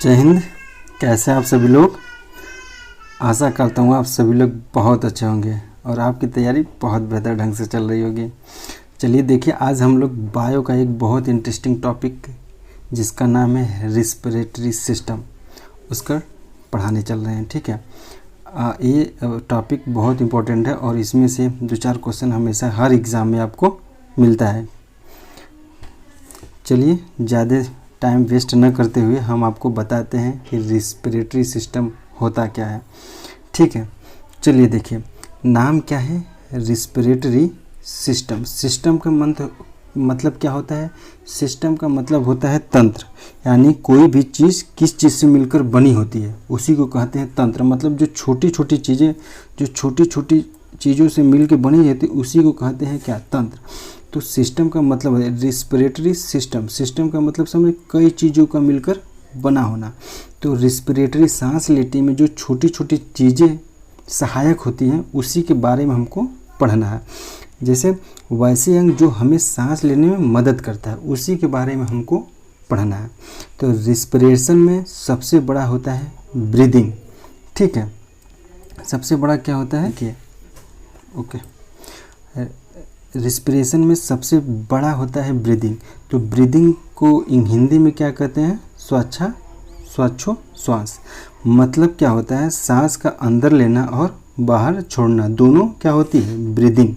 जय हिंद। कैसे हैं आप सभी लोग। आशा करता हूँ आप सभी लोग बहुत अच्छे होंगे और आपकी तैयारी बहुत बेहतर ढंग से चल रही होगी। चलिए देखिए, आज हम लोग बायो का एक बहुत इंटरेस्टिंग टॉपिक जिसका नाम है रिस्पिरेटरी सिस्टम, उसका पढ़ाने चल रहे हैं। ठीक है, ये टॉपिक बहुत इम्पोर्टेंट है और इसमें से 2-4 क्वेश्चन हमेशा हर एग्ज़ाम में आपको मिलता है। चलिए ज़्यादा टाइम वेस्ट न करते हुए हम आपको बताते हैं कि रिस्पिरेटरी सिस्टम होता क्या है। ठीक है, चलिए देखिए, नाम क्या है, रिस्पिरेटरी सिस्टम। सिस्टम का मतलब क्या होता है? सिस्टम का मतलब होता है तंत्र, यानी कोई भी चीज़ किस चीज़ से मिलकर बनी होती है उसी को कहते हैं तंत्र। मतलब जो छोटी छोटी चीज़ें जो छोटी छोटी चीज़ों से मिलकर बनी रहती है उसी को कहते हैं क्या? तंत्र। तो सिस्टम का मतलब है रिस्पिरेटरी सिस्टम। सिस्टम का मतलब समझ कई चीज़ों का मिलकर बना होना। तो रिस्पिरेटरी सांस लेने में जो छोटी छोटी चीज़ें सहायक होती हैं उसी के बारे में हमको पढ़ना है। जैसे वैसे अंग जो हमें सांस लेने में मदद करता है उसी के बारे में हमको पढ़ना है। तो रिस्पिरेशन में सबसे बड़ा होता है ब्रीदिंग। ठीक है, सबसे बड़ा क्या होता है कि रिस्पिरेशन में सबसे बड़ा होता है ब्रीदिंग। तो ब्रीदिंग को हिंदी में क्या कहते हैं? श्वास। मतलब क्या होता है? सांस का अंदर लेना और बाहर छोड़ना, दोनों क्या होती है? ब्रीदिंग।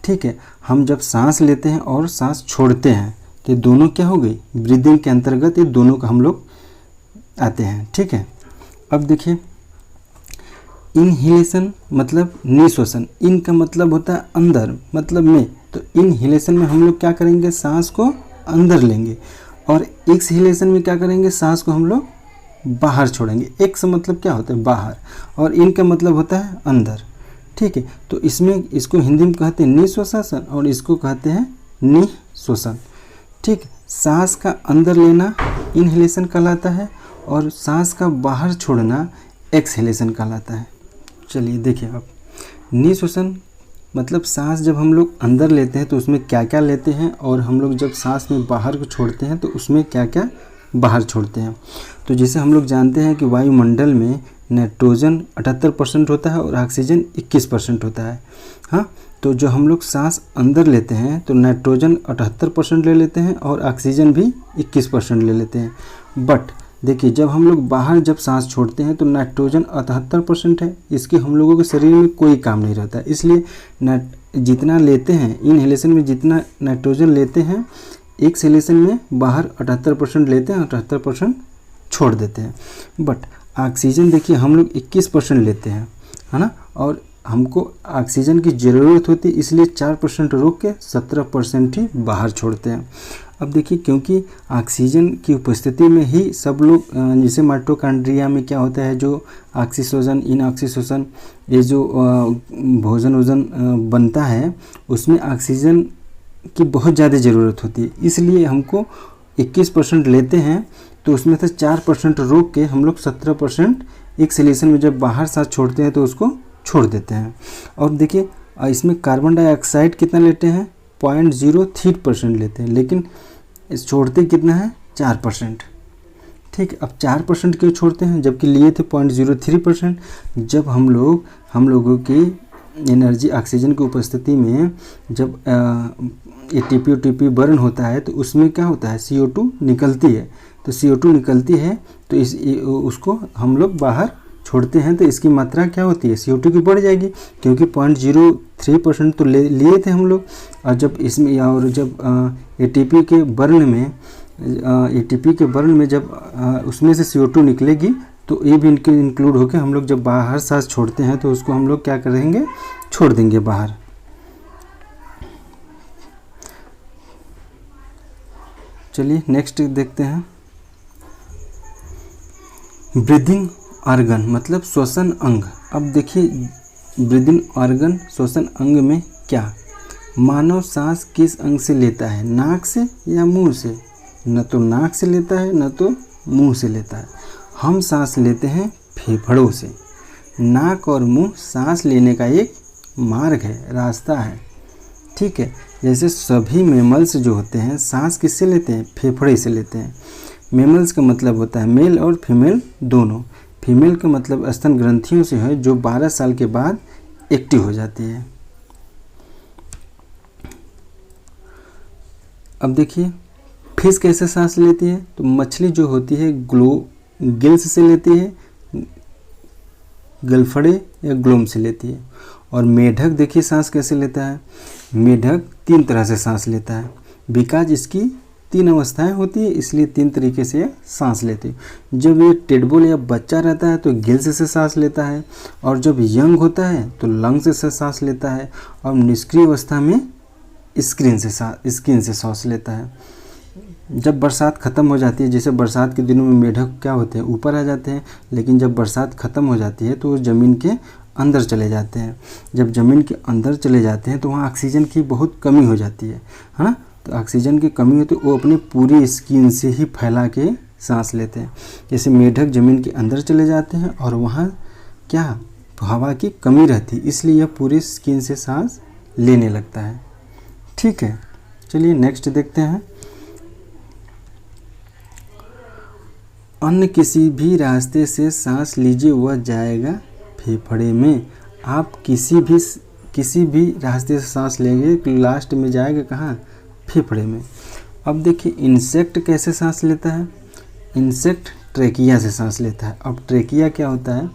ठीक है, हम जब सांस लेते हैं और सांस छोड़ते हैं तो ये दोनों क्या हो गई? ब्रीदिंग के अंतर्गत ये दोनों का हम लोग आते हैं। ठीक है, अब देखिए, इनहेलेशन मतलब निश्वसन। इन का मतलब होता है अंदर, मतलब में। तो इनहेलेशन में हम लोग क्या करेंगे? सांस को अंदर लेंगे। और एक्सहेलेशन में क्या करेंगे? सांस को हम लोग बाहर छोड़ेंगे। एक्स मतलब क्या होता है? बाहर, और इन का मतलब होता है अंदर। ठीक है, तो इसमें इसको हिंदी में कहते हैं निश्वासन और इसको कहते हैं निश्वसन। ठीक, सांस का अंदर लेना इनहेलेशन कहलाता है और सांस का बाहर छोड़ना एक्सहेलेशन कहलाता है। चलिए देखिए, अब निश्वसन मतलब सांस जब हम लोग अंदर लेते हैं तो उसमें क्या क्या लेते हैं और हम लोग जब सांस में बाहर को छोड़ते हैं तो उसमें क्या क्या बाहर छोड़ते हैं। तो जैसे हम लोग जानते हैं कि वायुमंडल में नाइट्रोजन 78% होता है और ऑक्सीजन 21% होता है। हाँ, तो जो हम लोग सांस अंदर लेते हैं तो नाइट्रोजन 78% ले लेते हैं और ऑक्सीजन भी 21% ले लेते हैं। बट देखिए, जब हम लोग बाहर जब सांस छोड़ते हैं तो नाइट्रोजन 78% है, इसके हम लोगों के शरीर में कोई काम नहीं रहता। इसलिए जितना लेते हैं इनहेलेशन में, जितना नाइट्रोजन लेते हैं, एक्सहेलेशन में बाहर 78% लेते हैं, 78% छोड़ देते हैं। बट ऑक्सीजन देखिए हम लोग 21% लेते हैं, है ना, और हमको ऑक्सीजन की ज़रूरत होती है, इसलिए 4% रोक के 17% ही बाहर छोड़ते हैं। अब देखिए, क्योंकि ऑक्सीजन की उपस्थिति में ही सब लोग, जैसे माइटोकॉन्ड्रिया में क्या होता है, जो ऑक्सीजन इनऑक्सीजन ये जो भोजन बनता है उसमें ऑक्सीजन की बहुत ज़्यादा ज़रूरत होती है। इसलिए हमको 21% लेते हैं तो उसमें से 4% रोक के हम लोग 17% एक्सहेलेशन में जब बाहर सांस छोड़ते हैं तो उसको छोड़ देते हैं। और देखिए, इसमें कार्बन डाइऑक्साइड कितना लेते हैं? 0.03% लेते हैं, लेकिन इस छोड़ते कितना है? 4%। ठीक, अब 4% क्यों छोड़ते हैं जबकि लिए थे 0.03%? जब हम लोगों की एनर्जी ऑक्सीजन की उपस्थिति में जब एटीपी बर्न होता है तो उसमें क्या होता है? CO2 निकलती है। तो CO2 निकलती है तो उसको हम लोग बाहर छोड़ते हैं तो इसकी मात्रा क्या होती है? CO2 की बढ़ जाएगी, क्योंकि 0.03% तो लिए थे हम लोग। और जब इसमें एटीपी के बर्न में जब उसमें से CO2 निकलेगी तो ये भी इनके इंक्लूड होकर हम लोग जब बाहर सांस छोड़ते हैं तो उसको हम लोग क्या करेंगे? छोड़ देंगे बाहर। चलिए नेक्स्ट देखते हैं, ब्रीदिंग ऑर्गन मतलब श्वसन अंग। अब देखिए, ब्रीदिंग ऑर्गन श्वसन अंग में क्या? मानव सांस किस अंग से लेता है? नाक से या मुंह से? न तो नाक से लेता है न तो मुंह से लेता है। हम सांस लेते हैं फेफड़ों से। नाक और मुंह सांस लेने का एक मार्ग है, रास्ता है। ठीक है, जैसे सभी मैमल्स जो होते हैं सांस किससे लेते हैं? फेफड़े से लेते हैं। मेमल्स का मतलब होता है मेल और फीमेल दोनों। फीमेल का मतलब स्तन ग्रंथियों से है जो 12 साल के बाद एक्टिव हो जाती है। अब देखिए फिश कैसे सांस लेती है, तो मछली जो होती है गिल्स से लेती है, गलफड़े या ग्लोम से लेती है। और मेढक देखिए सांस कैसे लेता है, मेढक 3 तरह से सांस लेता है, बिकॉज इसकी 3 अवस्थाएं होती है इसलिए 3 तरीके से ये सांस लेती है। जब ये टेडबोल या बच्चा रहता है तो गिल्स से सांस लेता है, और जब यंग होता है तो लंग्स से सांस लेता है, और निष्क्रिय अवस्था में स्किन से सांस लेता है। जब बरसात ख़त्म हो जाती है, जैसे बरसात के दिनों में मेढक क्या होते हैं ऊपर आ जाते हैं, लेकिन जब बरसात ख़त्म हो जाती है तो वो ज़मीन के अंदर चले जाते हैं। जब ज़मीन के अंदर चले जाते हैं तो वहाँ ऑक्सीजन की बहुत कमी हो जाती है ना। तो ऑक्सीजन की कमी हो तो वो अपनी पूरी स्किन से ही फैला के सांस लेते हैं। जैसे मेढक ज़मीन के अंदर चले जाते हैं और वहाँ क्या हवा की कमी रहती है, इसलिए यह पूरी स्किन से सांस लेने लगता है। ठीक है, चलिए नेक्स्ट देखते हैं। अन्य किसी भी रास्ते से सांस लीजिए वह जाएगा फेफड़े में। आप किसी भी रास्ते से सांस लेंगे तो लास्ट में जाएगा कहाँ, फेफड़े में। अब देखिए इंसेक्ट कैसे सांस लेता है, इंसेक्ट ट्रेकिया से सांस लेता है। अब ट्रेकिया क्या होता है,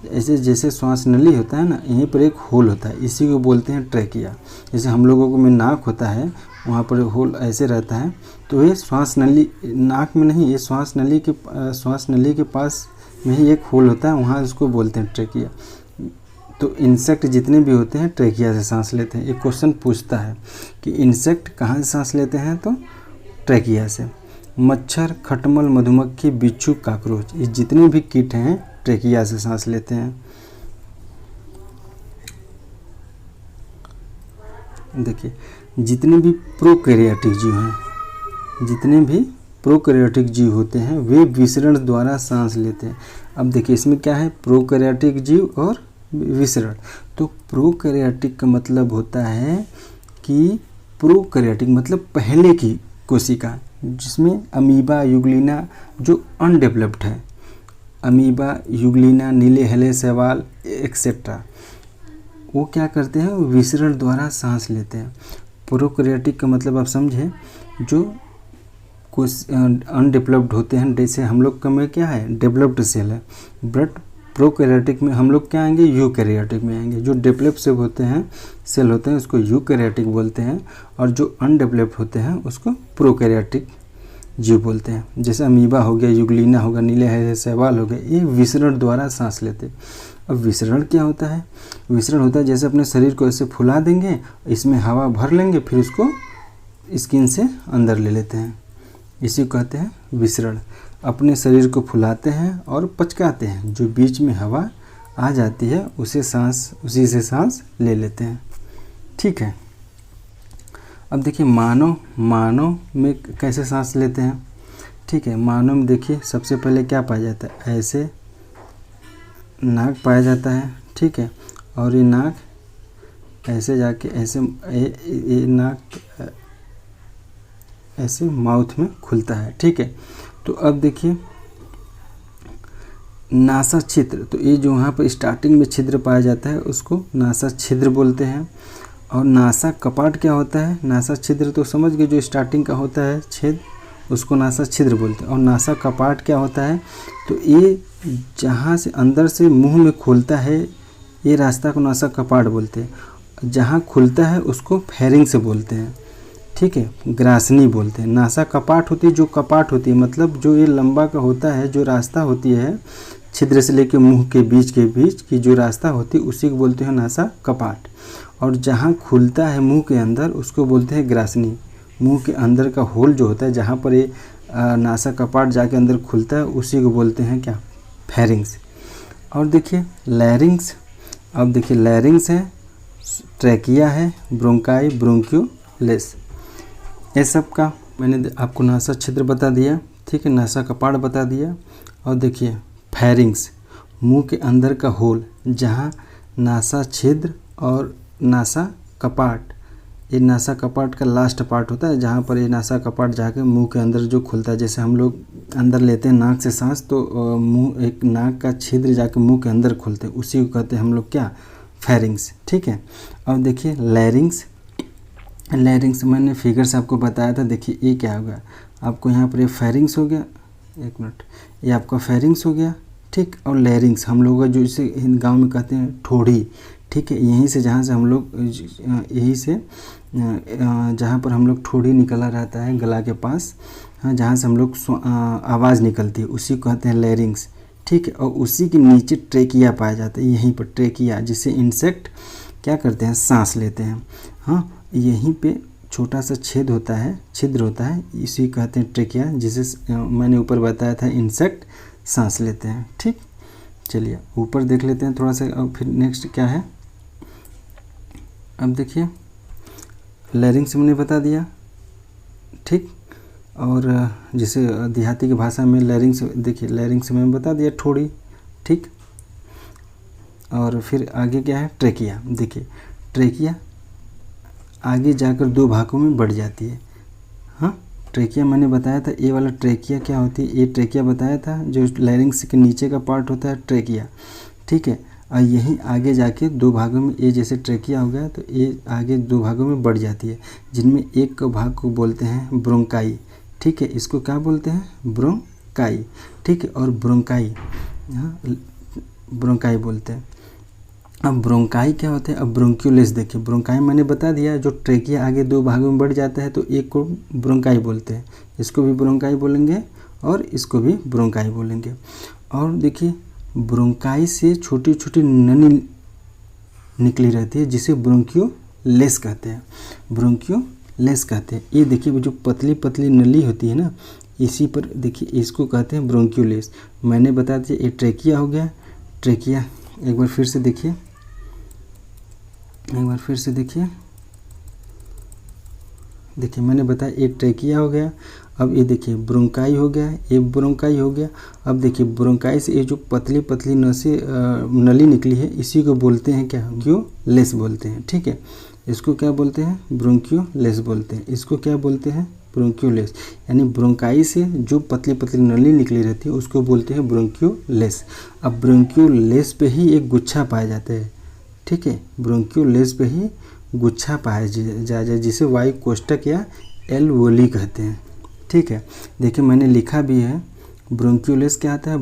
ऐसे जैसे श्वास नली होता है ना, यहीं पर एक होल होता है, इसी को बोलते हैं ट्रेकिया। जैसे हम लोगों को में नाक होता है, वहाँ पर होल ऐसे रहता है, तो ये श्वास नली नाक में नहीं, ये श्वास नली के पास में ही एक होल होता है, वहाँ उसको बोलते हैं ट्रेकिया। तो इंसेक्ट जितने भी होते हैं ट्रेकिया से सांस लेते हैं। एक क्वेश्चन पूछता है कि इंसेक्ट कहाँ से सांस लेते हैं, तो ट्रेकिया से। मच्छर, खटमल, मधुमक्खी, बिच्छू, कॉकरोच, ये जितने भी कीट हैं ट्रेकिया से सांस लेते हैं। देखिए जितने भी प्रोकैरियोटिक जीव होते हैं वे विसरण द्वारा सांस लेते हैं। अब देखिए इसमें क्या है, प्रोकैरियोटिक जीव और विसरण। तो प्रोकैरियोटिक का मतलब होता है कि प्रोकैरियोटिक मतलब पहले की कोशिका, जिसमें अमीबा, यूग्लिना जो अनडेवलप्ड है, अमीबा, यूग्लिना, नीले हले शैवाल एक्सेट्रा, वो क्या करते हैं, विसरण द्वारा सांस लेते हैं। प्रोकैरियोटिक का मतलब आप समझे, जो कुछ अनडेवलप्ड होते हैं, जैसे हम लोग का में क्या है डेवलप्ड सेल है, बट प्रोकैरियोटिक में हम लोग क्या आएंगे, यूकैरियोटिक में आएंगे। जो डेवलप्ड से होते हैं सेल होते हैं उसको यूकैरियोटिक बोलते हैं, और जो अनडेवलप्ड होते हैं उसको प्रोकैरियोटिक जीव बोलते हैं। जैसे अमीबा हो गया, यूग्लिना होगा, नीले हरे शैवाल हो गए, ये विसरण द्वारा सांस लेते हैं। अब विसरण क्या होता है, विसरण होता है जैसे अपने शरीर को ऐसे फुला देंगे, इसमें हवा भर लेंगे, फिर उसको स्किन से अंदर ले लेते हैं, इसी को कहते हैं विसरण। अपने शरीर को फुलाते हैं और पचकाते हैं, जो बीच में हवा आ जाती है उसी से सांस ले लेते हैं। ठीक है, अब देखिए मानव में कैसे सांस लेते हैं। ठीक है, मानव में देखिए सबसे पहले क्या पाया जाता है, ऐसे नाक पाया जाता है। ठीक है, और ये नाक ऐसे जाके ऐसे ये नाक ऐसे माउथ में खुलता है। ठीक है, तो अब देखिए नासा छिद्र, तो ये जो वहाँ पर स्टार्टिंग में छिद्र पाया जाता है उसको नासा छिद्र बोलते हैं। और नासा कपाट क्या होता है, नासा छिद्र तो समझ गए, जो स्टार्टिंग का होता है छेद उसको नासा छिद्र बोलते हैं। और नासा कपाट क्या होता है, तो ये जहाँ से अंदर से मुंह में खुलता है ये रास्ता को नासा कपाट बोलते हैं। जहाँ खुलता है उसको फेरिंग से बोलते हैं। ठीक है, ग्रासनी बोलते हैं। नासा कपाट होती है, जो कपाट होती है मतलब जो ये लंबा का होता है, जो रास्ता होती है छिद्र से लेकर मुंह के बीच की जो रास्ता होती है उसी को बोलते हैं नासा कपाट। और जहाँ खुलता है मुंह के अंदर उसको बोलते हैं ग्रासनी। मुंह के अंदर का होल जो होता है जहाँ पर ये नासा कपाट जाके अंदर खुलता है उसी को बोलते हैं क्या, फेरिंग्स। और देखिए लैरिंग्स, अब देखिए लैरिंग्स है, ट्रैकिया है, ब्रोंकाई, ब्रोंक्यूलेस, ये सब का मैंने आपको नासा छिद्र बता दिया। ठीक है, नासा कपाट बता दिया। और देखिए फेरिंग्स, मुंह के अंदर का होल जहाँ नासा छिद्र और नासा कपाट, ये नासा कपाट का लास्ट पार्ट होता है जहाँ पर ये नासा कपाट जाके मुंह के अंदर जो खुलता है। जैसे हम लोग अंदर लेते हैं नाक से सांस, तो मुंह, एक नाक का छिद्र जाके मुंह के अंदर खोलते हैं, उसी को कहते हैं हम लोग क्या, फेरिंग्स। ठीक है। अब देखिए लैरिंग्स। लैरिंग्स मैंने फिगर से आपको बताया था। देखिए ये क्या होगा, आपको यहाँ पर ये फेरिंग्स हो गया, एक मिनट, ये आपका फेरिंग्स हो गया। ठीक। और लैरिंग्स हम लोग जो इसे गांव में कहते हैं ठोड़ी। ठीक है। यहीं से जहाँ से हम लोग, यहीं से जहाँ पर हम लोग ठोड़ी निकला रहता है गला के पास, हाँ, जहाँ से हम लोग आवाज़ निकलती है, उसी को कहते हैं लैरिंग्स। ठीक है। और उसी के नीचे ट्रेकिया पाया जाता है, यहीं पर ट्रेकिया, जिससे इंसेक्ट क्या करते हैं, सांस लेते हैं। हाँ, यहीं पे छोटा सा छेद होता है, छिद्र होता है, इसी कहते हैं ट्रेकिया, जिसे मैंने ऊपर बताया था इंसेक्ट सांस लेते हैं। ठीक। चलिए ऊपर देख लेते हैं थोड़ा सा। अब फिर नेक्स्ट क्या है, अब देखिए लैरिंग्स मैंने बता दिया। ठीक। और जिसे देहाती की भाषा में लैरिंग्स, देखिए लैरिंग्स मैंने बता दिया, ठोड़ी। ठीक। और फिर आगे क्या है, ट्रेकिया। देखिए ट्रेकिया आगे जाकर दो भागों में बढ़ जाती है। हाँ, ट्रेकिया मैंने बताया था, ये वाला ट्रेकिया क्या होती है, ये ट्रेकिया बताया था, जो लैरिंग्स के नीचे का पार्ट होता है ट्रेकिया। ठीक है। और यहीं आगे जाके दो भागों में, ये जैसे ट्रेकिया हो गया तो ये आगे दो भागों में बढ़ जाती है, जिनमें एक भाग को बोलते हैं ब्रोंकाई। ठीक है। इसको क्या बोलते हैं, ब्रोंकाई। ठीक है। और ब्रोंकाई, हाँ, ब्रोंकाई बोलते हैं। अब ब्रोंकाई क्या होते हैं, अब ब्रोंक्यूलेस। देखिए ब्रोंकाई मैंने बता दिया, जो ट्रेकिया आगे दो भागों में बढ़ जाता है तो एक को ब्रोंकाई बोलते हैं, इसको भी ब्रोंकाई बोलेंगे और इसको भी ब्रोंकाई बोलेंगे। और देखिए ब्रोंकाई से छोटी छोटी नली निकली रहती है, जिसे ब्रोंक्यूलेस कहते हैं, ब्रोंक्यूलेस कहते हैं। ये देखिए जो पतली पतली नली होती है ना, इसी पर देखिए इसको कहते हैं ब्रोंक्यूलेस। मैंने बता दिया ये ट्रेकिया हो गया, ट्रेकिया। एक बार फिर से देखिए, एक बार फिर से देखिए, देखिए मैंने बताया ये ट्रेकिया हो गया। अब ये देखिए ब्रोंकाई हो गया, ये ब्रोंकाई हो गया। अब देखिए ब्रोंकाई से ये जो पतली पतली नली निकली है, इसी को बोलते हैं क्या, ब्रोंक्यूलेस बोलते हैं। ठीक है। इसको क्या बोलते हैं, ब्रोंक्यूलेस बोलते हैं। इसको क्या बोलते हैं, ब्रोंक्यूलेस। यानी ब्रोंकाई से जो पतली पतली नली निकली रहती है उसको बोलते हैं ब्रोंक्यूलेस। अब ब्रोंक्यूलेस पे ही एक गुच्छा पाया जाता है। ठीक है। ब्रोंक्यूलेस पे ही गुच्छा पाया जाए, जिसे वायु कोष्ठक या एल्वोली कहते हैं। ठीक है। देखिए मैंने लिखा भी है, ब्रोंक्यूलेस क्या आता है,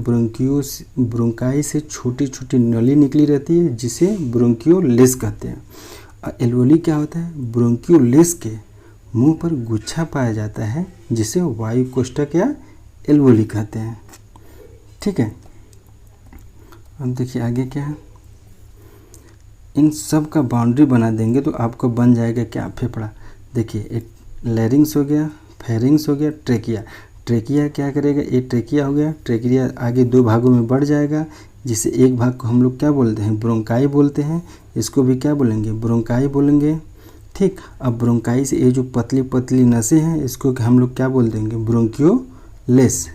ब्रोंकाई से छोटी छोटी नली निकली रहती है, जिसे ब्रोंक्यूलेस कहते हैं। और एल्वोली क्या होता है, ब्रोंक्यूलेस के मुंह पर गुच्छा पाया जाता है, जिसे वायु कोष्ठक या एल्वोली कहते हैं। ठीक है। अब देखिए आगे क्या है, इन सब का बाउंड्री बना देंगे तो आपको बन जाएगा क्या, फेफड़ा। देखिए एक लैरिंग्स हो गया, फेरिंग्स हो गया, ट्रेकिया। ट्रेकिया क्या करेगा, ये ट्रेकिया हो गया, ट्रेकिया आगे दो भागों में बढ़ जाएगा, जिसे एक भाग को हम लोग क्या बोलते हैं, ब्रोंकाई बोलते हैं। इसको भी क्या बोलेंगे, ब्रोंकाई बोलेंगे। ठीक। अब ब्रोंकाई से ये जो पतली पतली नसें हैं, इसको हम लोग क्या बोल देंगे, ब्रोंक्यूलेस।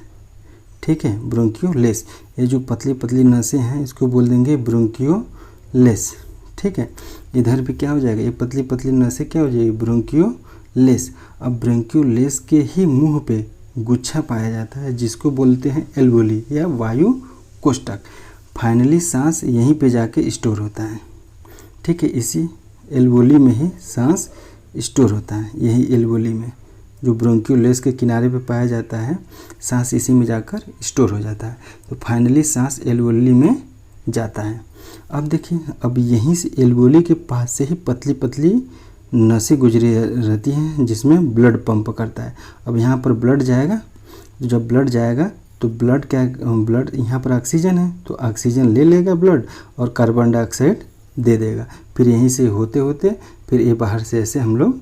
ठीक है, ब्रोंक्यूलेस। ये जो पतली पतली नसें हैं, इसको बोल देंगे ब्रोंक्यूलेस। ठीक है। इधर भी क्या हो जाएगा, ये पतली पतली नसें क्या हो जाएगी, ब्रोंक्यूलेस। अब ब्रोंक्यूलेस के ही मुंह पे गुच्छा पाया जाता है, जिसको बोलते हैं एल्वोली या वायु कोष्ठक। फाइनली सांस यहीं पे जाके स्टोर होता है। ठीक है। इसी एल्वोली में ही सांस स्टोर होता है, यही एल्वोली में जो ब्रोंक्यूलेस के किनारे पे पाया जाता है, सांस इसी में जाकर स्टोर हो जाता है। तो फाइनली सांस एल्वोली में जाता है। अब देखिए, अब यहीं से एल्वोली के पास से ही पतली पतली नसें गुजरी रहती हैं, जिसमें ब्लड पंप करता है। अब यहाँ पर ब्लड जाएगा, जब ब्लड जाएगा तो ब्लड क्या, ब्लड यहाँ पर ऑक्सीजन है तो ऑक्सीजन ले लेगा ब्लड और कार्बन डाइऑक्साइड दे देगा। फिर यहीं से होते होते फिर ये बाहर से ऐसे हम लोग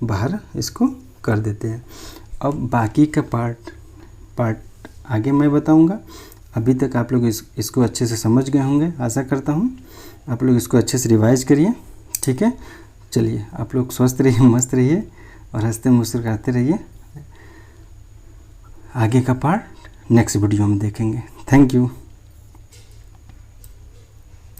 बाहर इसको कर देते हैं। अब बाकी का पार्ट आगे मैं बताऊंगा। अभी तक आप लोग इसको अच्छे से समझ गए होंगे, आशा करता हूँ। आप लोग इसको अच्छे से रिवाइज करिए। ठीक है। चलिए आप लोग स्वस्थ रहिए, मस्त रहिए और हंसते मुस्कुराते रहिए। आगे का पार्ट नेक्स्ट वीडियो में देखेंगे। Thank you.